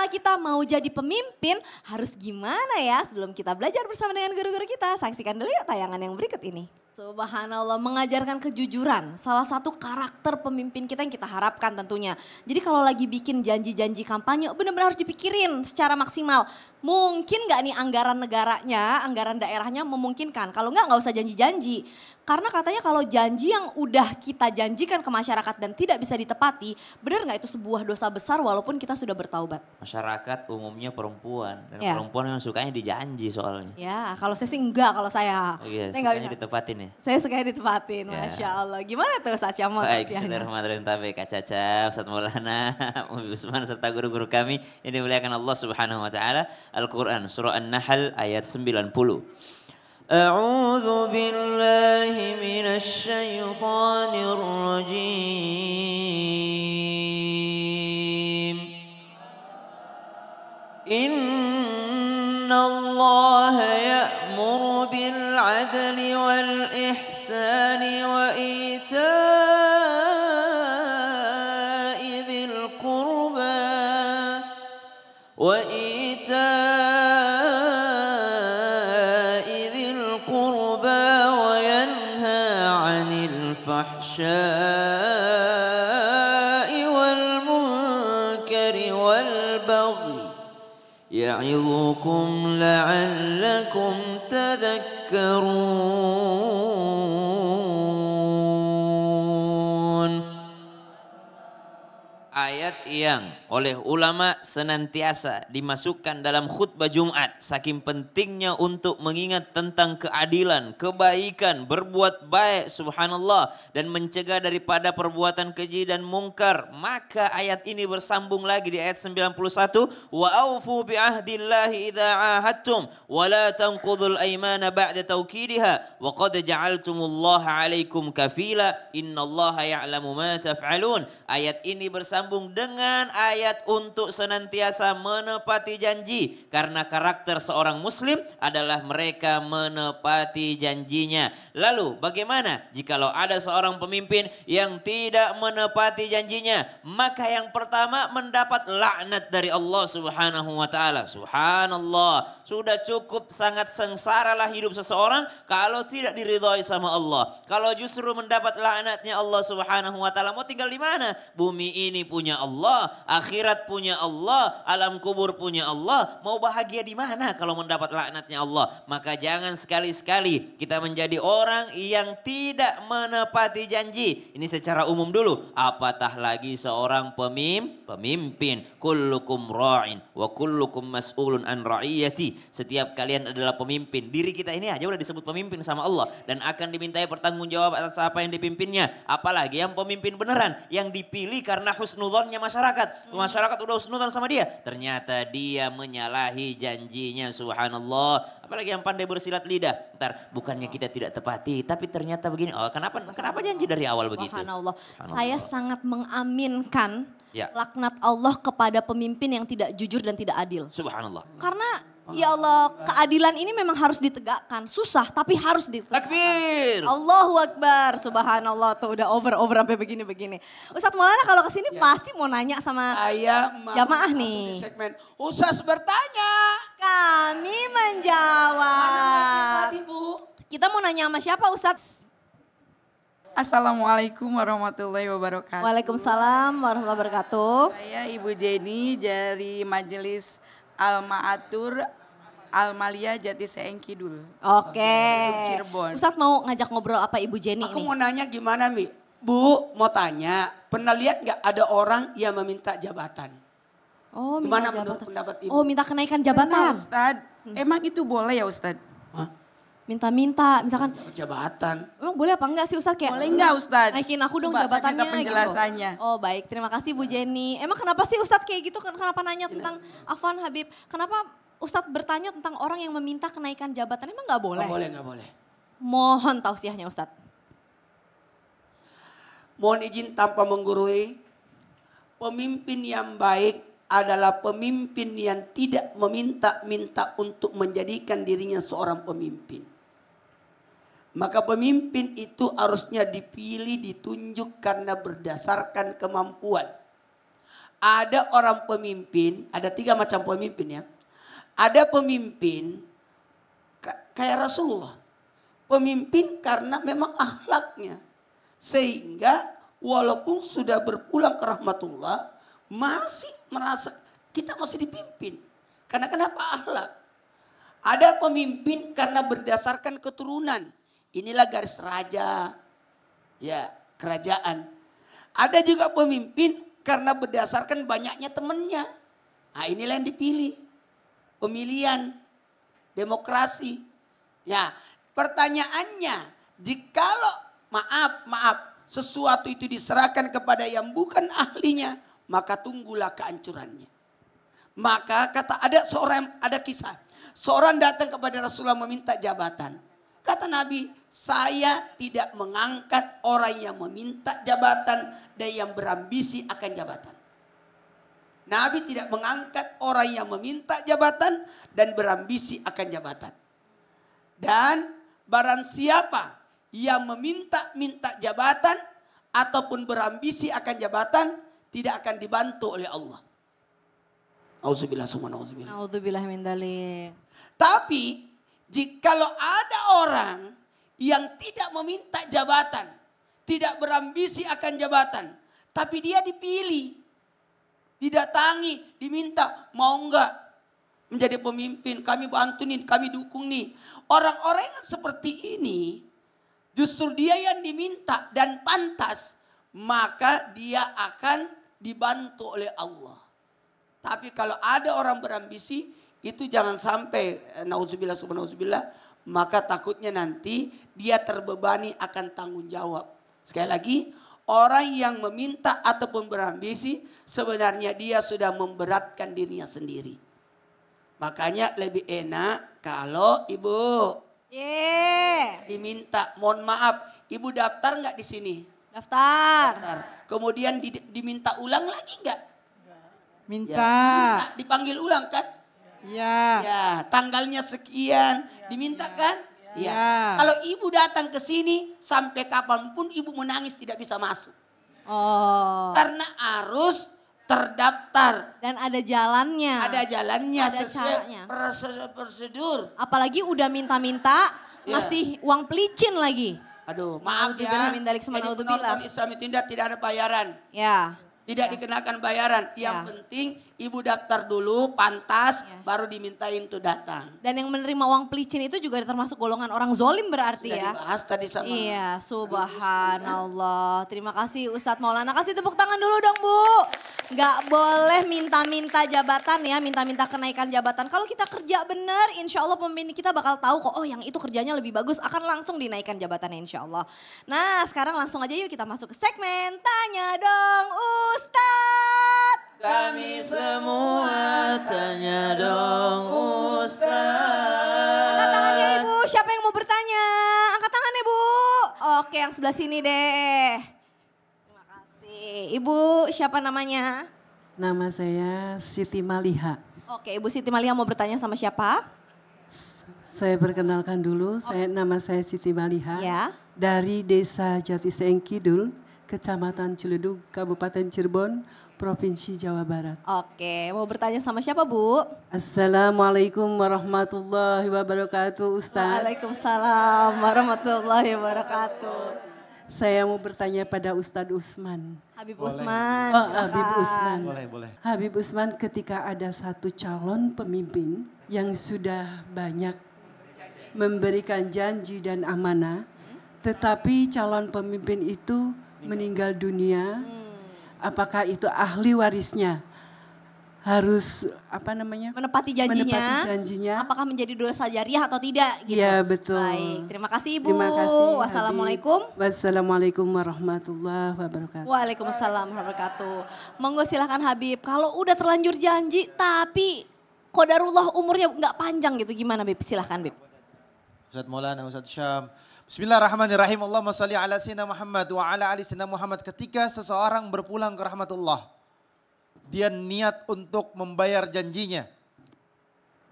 misalnya kita mau jadi pemimpin harus gimana ya? Sebelum kita belajar bersama dengan guru-guru kita, saksikan dulu yuk tayangan yang berikut ini. Subhanallah, mengajarkan kejujuran, salah satu karakter pemimpin kita yang kita harapkan tentunya. Jadi kalau lagi bikin janji-janji kampanye benar-benar harus dipikirin secara maksimal. Mungkin nggak nih anggaran negaranya, anggaran daerahnya memungkinkan. Kalau nggak usah janji-janji. Karena katanya kalau janji yang udah kita janjikan ke masyarakat dan tidak bisa ditepati, benar nggak itu sebuah dosa besar walaupun kita sudah bertaubat? Masyarakat umumnya perempuan dan Ya. perempuan memang sukanya dijanji soalnya. Ya, kalau saya sih enggak kalau saya. Oh iya, Saya nggak sukanya bisa. ditepatin ya. Saya suka ditepatin, Ya. Masya Allah. Gimana tuh Ustaz Syamul? Baik, bismillahirrahmanirrahim. Tabe Kak Caca, Ustaz Maulana, Umi Usman serta guru-guru kami yang dimuliakan Allah Subhanahu wa taala. Al-Qur'an surah An-Nahl ayat 90. A'udzu billahi minasy syaithanir rajim. Innallaha ya'muru bil 'adli wal ihsani wa ita'i dzil qurba wa yanha 'anil fahsya'i wal munkari wal baghi ya'idukum la'allakum tadhakkarun. Ayat yang oleh ulama senantiasa dimasukkan dalam khutbah Jumat saking pentingnya untuk mengingat tentang keadilan, kebaikan, berbuat baik subhanallah dan mencegah daripada perbuatan keji dan mungkar. Maka ayat ini bersambung lagi di ayat 91, wa aufu bi ahdillahi idza ahadtum wa la tanqudul aymana ba'da tawkidiha wa qad ja'altumullaha 'alaikum kafila innallaha ya'lamu ma taf'alun. Ayat ini bersambung dengan ayat untuk senantiasa menepati janji. Karena karakter seorang muslim adalah mereka menepati janjinya. Lalu bagaimana jikalau ada seorang pemimpin yang tidak menepati janjinya? Maka yang pertama mendapat laknat dari Allah Subhanahu wa taala. Subhanallah, sudah cukup sangat sengsaralah hidup seseorang kalau tidak diridhai sama Allah. Kalau justru mendapat laknatnya Allah Subhanahu wa taala, mau tinggal di mana? Bumi ini punya Allah, akhirat punya Allah, alam kubur punya Allah. Mau bahagia di mana kalau mendapat laknatnya Allah? Maka jangan sekali-sekali kita menjadi orang yang tidak menepati janji. Ini secara umum dulu. Apatah lagi seorang pemimpin. Kullukum ra'in wa kullukum mas'ulun an ra'iyati. Setiap kalian adalah pemimpin. Diri kita ini aja udah disebut pemimpin sama Allah dan akan dimintai pertanggungjawab atas apa yang dipimpinnya. Apalagi yang pemimpin beneran yang dipilih karena husnudzonnya masyarakat. Masyarakat udah husnudzon sama dia. Ternyata dia menyalahi janjinya, subhanallah. Apalagi yang pandai bersilat lidah. Ntar bukannya kita tidak tepati, tapi ternyata begini. Oh, kenapa janji dari awal begitu? Subhanallah. Saya sangat mengaminkan Ya. laknat Allah kepada pemimpin yang tidak jujur dan tidak adil. Subhanallah. Karena ya Allah, keadilan ini memang harus ditegakkan. Susah tapi harus ditegakkan. Takbir. Allahu Akbar. Subhanallah, tuh udah over sampai begini-begini. Ustadz Maulana kalau kesini pasti mau nanya sama Saya mau jamaah masuk nih. di segmen Ustaz bertanya. Kami menjawab. Tadi Bu. Kita mau nanya sama siapa Ustadz? Assalamualaikum warahmatullahi wabarakatuh. Waalaikumsalam warahmatullahi wabarakatuh. Saya Ibu Jenny dari Majelis Al-Ma'atur Al-Malia Jati Seeng Kidul. Oke. Cirebon. Ustadz mau ngajak ngobrol apa Ibu Jenny Aku ini? mau nanya gimana Mi? Bu mau tanya, pernah lihat nggak ada orang yang meminta jabatan? Oh, Gimana minta menurut jabatan. pendapat Ibu? Oh, minta kenaikan Benar, jabatan. Ustadz. Emang itu boleh ya Ustadz? Hah? Minta-minta, misalkan Jabatan. emang boleh apa enggak sih Ustadz kayak Boleh enggak Ustadz? naikin aku dong Coba saya jabatannya minta penjelasannya. gitu. Oh baik, terima kasih Bu Jenny. Emang kenapa sih Ustadz kayak gitu? Kenapa nanya tentang Afwan Habib? Kenapa Ustadz bertanya tentang orang yang meminta kenaikan jabatan? Emang nggak boleh? Nggak boleh. Mohon tausiahnya Ustadz. Mohon izin tanpa menggurui. Pemimpin yang baik adalah pemimpin yang tidak meminta-minta untuk menjadikan dirinya seorang pemimpin. Maka pemimpin itu harusnya dipilih, ditunjuk karena berdasarkan kemampuan. ada orang pemimpin, ada 3 macam pemimpin ya. Ada pemimpin kayak Rasulullah. Pemimpin karena memang akhlaknya. Sehingga walaupun sudah berpulang ke rahmatullah, masih merasa kita masih dipimpin. Karena kenapa akhlak? Ada pemimpin karena berdasarkan keturunan. Inilah garis raja, ya kerajaan. Ada juga pemimpin karena berdasarkan banyaknya temannya. Nah inilah yang dipilih. Pemilihan, demokrasi. Ya pertanyaannya, jikalau maaf, sesuatu itu diserahkan kepada yang bukan ahlinya, maka tunggulah kehancurannya. Maka ada kisah. Seorang datang kepada Rasulullah meminta jabatan. Kata Nabi, saya tidak mengangkat orang yang meminta jabatan dan yang berambisi akan jabatan. Nabi tidak mengangkat orang yang meminta jabatan dan berambisi akan jabatan. Dan barang siapa yang meminta jabatan ataupun berambisi akan jabatan tidak akan dibantu oleh Allah. Auzubillah summa nauzubillah. Naudzubillah min dzalik. Tapi jikalau ada orang yang tidak meminta jabatan, tidak berambisi akan jabatan, tapi dia dipilih, didatangi, diminta, mau enggak menjadi pemimpin, kami bantu nih, kami dukung nih. Orang-orang yang seperti ini justru dia yang diminta dan pantas, maka dia akan dibantu oleh Allah. Tapi kalau ada orang berambisi, itu jangan sampai nauzubillah subhanallah, maka takutnya nanti dia terbebani akan tanggung jawab. Sekali lagi, orang yang meminta ataupun berambisi sebenarnya dia sudah memberatkan dirinya sendiri. Makanya lebih enak kalau ibu diminta, mohon maaf, ibu daftar nggak di sini? Daftar. Kemudian diminta ulang lagi nggak? Minta. Ya, dipanggil ulang kan? Ya. Ya, tanggalnya sekian, diminta kan? Ya. Kalau ibu datang ke sini sampai kapanpun ibu menangis tidak bisa masuk. Oh. Karena harus terdaftar. Dan ada jalannya. Ada jalannya Ada sesuai caranya. prosedur. Apalagi udah minta-minta, Ya. masih uang pelicin lagi. Aduh, maaf ya. Naudzubillah min dzalik, Jadi subhanallah. penonton Islam itu tidak ada bayaran. Ya. Tidak dikenakan bayaran. Yang Ya. penting ibu daftar dulu, pantas, Ya. baru dimintain tuh datang. Dan yang menerima uang pelicin itu juga termasuk golongan orang zolim berarti Sudah ya. dibahas tadi sama. Iya, subhanallah. Terima kasih Ustadz Maulana. Kasih tepuk tangan dulu dong Bu. Gak boleh minta-minta jabatan ya, minta-minta kenaikan jabatan. Kalau kita kerja benar, insya Allah pemimpin kita bakal tahu kok, oh yang itu kerjanya lebih bagus, akan langsung dinaikkan jabatannya insya Allah. Nah sekarang langsung aja yuk kita masuk ke segmen Tanya Dong Ustadz. Kami semua tanya dong Ustaz. Angkat tangannya Ibu, siapa yang mau bertanya? Angkat tangannya Bu. Oke yang sebelah sini deh. Terima kasih. Ibu siapa namanya? Nama saya Siti Maliha. Oke Ibu Siti Malia mau bertanya sama siapa? Saya perkenalkan dulu, nama saya Siti Maliha. Ya. Dari Desa Jatiseeng Kidul, Kecamatan Ciledug, Kabupaten Cirebon, Provinsi Jawa Barat. Oke, mau bertanya sama siapa Bu? Assalamualaikum warahmatullahi wabarakatuh, Ustaz. Waalaikumsalam warahmatullahi wabarakatuh. Saya mau bertanya pada Ustadz Usman. Habib Usman. Oh, Habib Usman. Boleh. Habib Usman, ketika ada satu calon pemimpin yang sudah banyak memberikan janji dan amanah, tetapi calon pemimpin itu meninggal dunia, apakah itu ahli warisnya harus Menepati janjinya. menepati janjinya? Apakah menjadi dosa jariah atau tidak? Gitu. Iya betul. Baik, terima kasih Ibu. Terima kasih. Wassalamualaikum. Habib. Wassalamualaikum warahmatullahi wabarakatuh. Waalaikumsalam warahmatullahi wabarakatuh. Monggo silahkan Habib. Kalau udah terlanjur janji tapi qadarullah umurnya nggak panjang gitu gimana Habib? Silahkan Habib. Ustaz Maulana, Ustaz Syam. Bismillahirrahmanirrahim. Allahumma salli ala sayyidina Muhammad wa ala ali sayyidina Muhammad. Ketika seseorang berpulang ke rahmatullah, dia niat untuk membayar janjinya.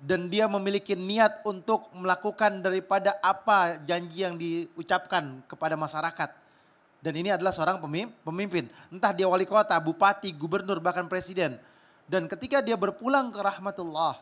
Dan dia memiliki niat untuk melakukan daripada apa janji yang diucapkan kepada masyarakat. Dan ini adalah seorang pemimpin. Entah dia wali kota, bupati, gubernur, bahkan presiden. Dan ketika dia berpulang ke rahmatullah,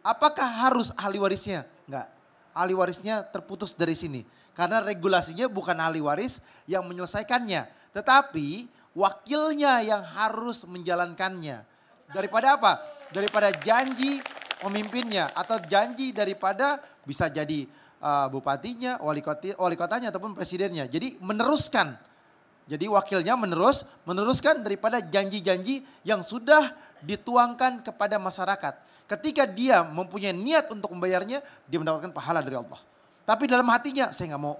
apakah harus ahli warisnya? Enggak. Ahli warisnya terputus dari sini. Karena regulasinya bukan ahli waris yang menyelesaikannya. Tetapi wakilnya yang harus menjalankannya. Daripada apa? Daripada janji pemimpinnya atau janji daripada bisa jadi bupatinya, wali kotanya ataupun presidennya. Jadi meneruskan. Jadi wakilnya meneruskan daripada janji-janji yang sudah dituangkan kepada masyarakat. Ketika dia mempunyai niat untuk membayarnya, dia mendapatkan pahala dari Allah. Tapi dalam hatinya, saya nggak mau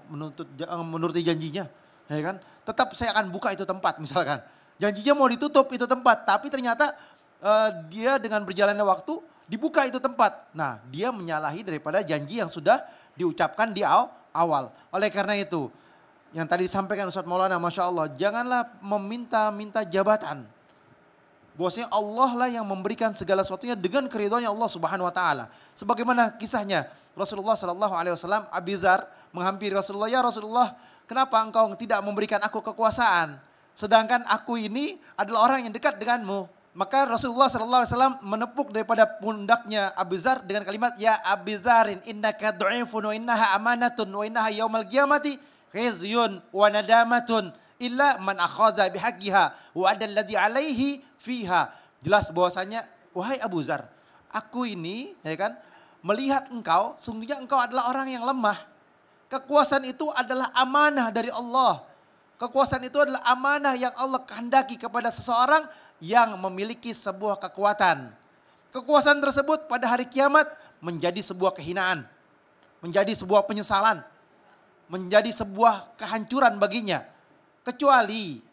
menuruti janjinya, ya kan? Tetap saya akan buka itu tempat, misalkan. Janjinya mau ditutup itu tempat, tapi ternyata dia dengan berjalannya waktu dibuka itu tempat. Nah, dia menyalahi daripada janji yang sudah diucapkan di awal. Oleh karena itu, yang tadi disampaikan Ustadz Maulana, Masya Allah, janganlah meminta-minta jabatan. Bahwasanya Allah lah yang memberikan segala sesuatunya dengan keridhoannya Allah Subhanahu wa taala. Sebagaimana kisahnya Rasulullah sallallahu alaihi wasallam, Abi Dzar menghampiri Rasulullah, "Ya Rasulullah, kenapa engkau tidak memberikan aku kekuasaan? Sedangkan aku ini adalah orang yang dekat denganmu." Maka Rasulullah sallallahu alaihi wasallam menepuk daripada pundaknya Abi Dzar dengan kalimat, "Ya Abi Dzarin, innaka dhaifun wa innaha amanatun wa innaha yaumal qiyamati khizyun wa nadamatun illa man akhadha bihaqqiha wa ada alladhi alaihi fiha." Jelas bahwasanya, wahai Abu Dzar, aku ini ya kan melihat engkau, sungguhnya engkau adalah orang yang lemah. Kekuasaan itu adalah amanah dari Allah. Kekuasaan itu adalah amanah yang Allah kehendaki kepada seseorang yang memiliki sebuah kekuatan. Kekuasaan tersebut pada hari kiamat menjadi sebuah kehinaan. Menjadi sebuah penyesalan. Menjadi sebuah kehancuran baginya. Kecuali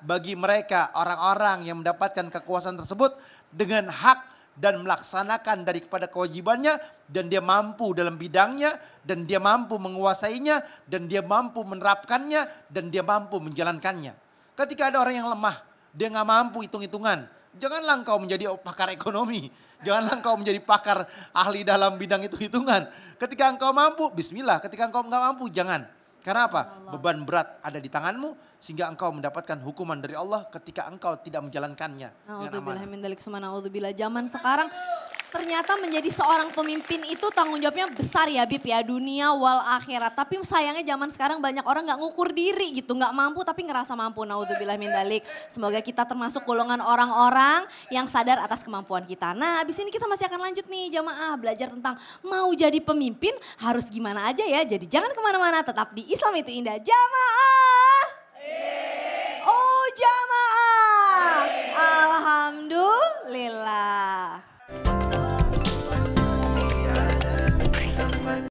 bagi mereka orang-orang yang mendapatkan kekuasaan tersebut dengan hak dan melaksanakan daripada kewajibannya, dan dia mampu dalam bidangnya, dan dia mampu menguasainya, dan dia mampu menerapkannya, dan dia mampu menjalankannya. Ketika ada orang yang lemah, dia nggak mampu hitung-hitungan, janganlah engkau menjadi pakar ekonomi, janganlah engkau menjadi pakar ahli dalam bidang hitung-hitungan. Ketika engkau mampu, bismillah. Ketika engkau nggak mampu, jangan. Karena apa? Beban berat ada di tanganmu sehingga engkau mendapatkan hukuman dari Allah ketika engkau tidak menjalankannya. Na'udzubillah min dzalik, summa na'udzubillah. Zaman sekarang ternyata menjadi seorang pemimpin itu tanggung jawabnya besar ya Bib ya, dunia wal akhirat. Tapi sayangnya zaman sekarang banyak orang gak ngukur diri gitu, gak mampu tapi ngerasa mampu. Na'udzubillah min dzalik. Semoga kita termasuk golongan orang-orang yang sadar atas kemampuan kita. Nah abis ini kita masih akan lanjut nih jamaah, belajar tentang mau jadi pemimpin harus gimana aja ya. Jadi jangan kemana-mana, tetap di Islam itu Indah. Jamaah! Oh jamaah! Alhamdulillah.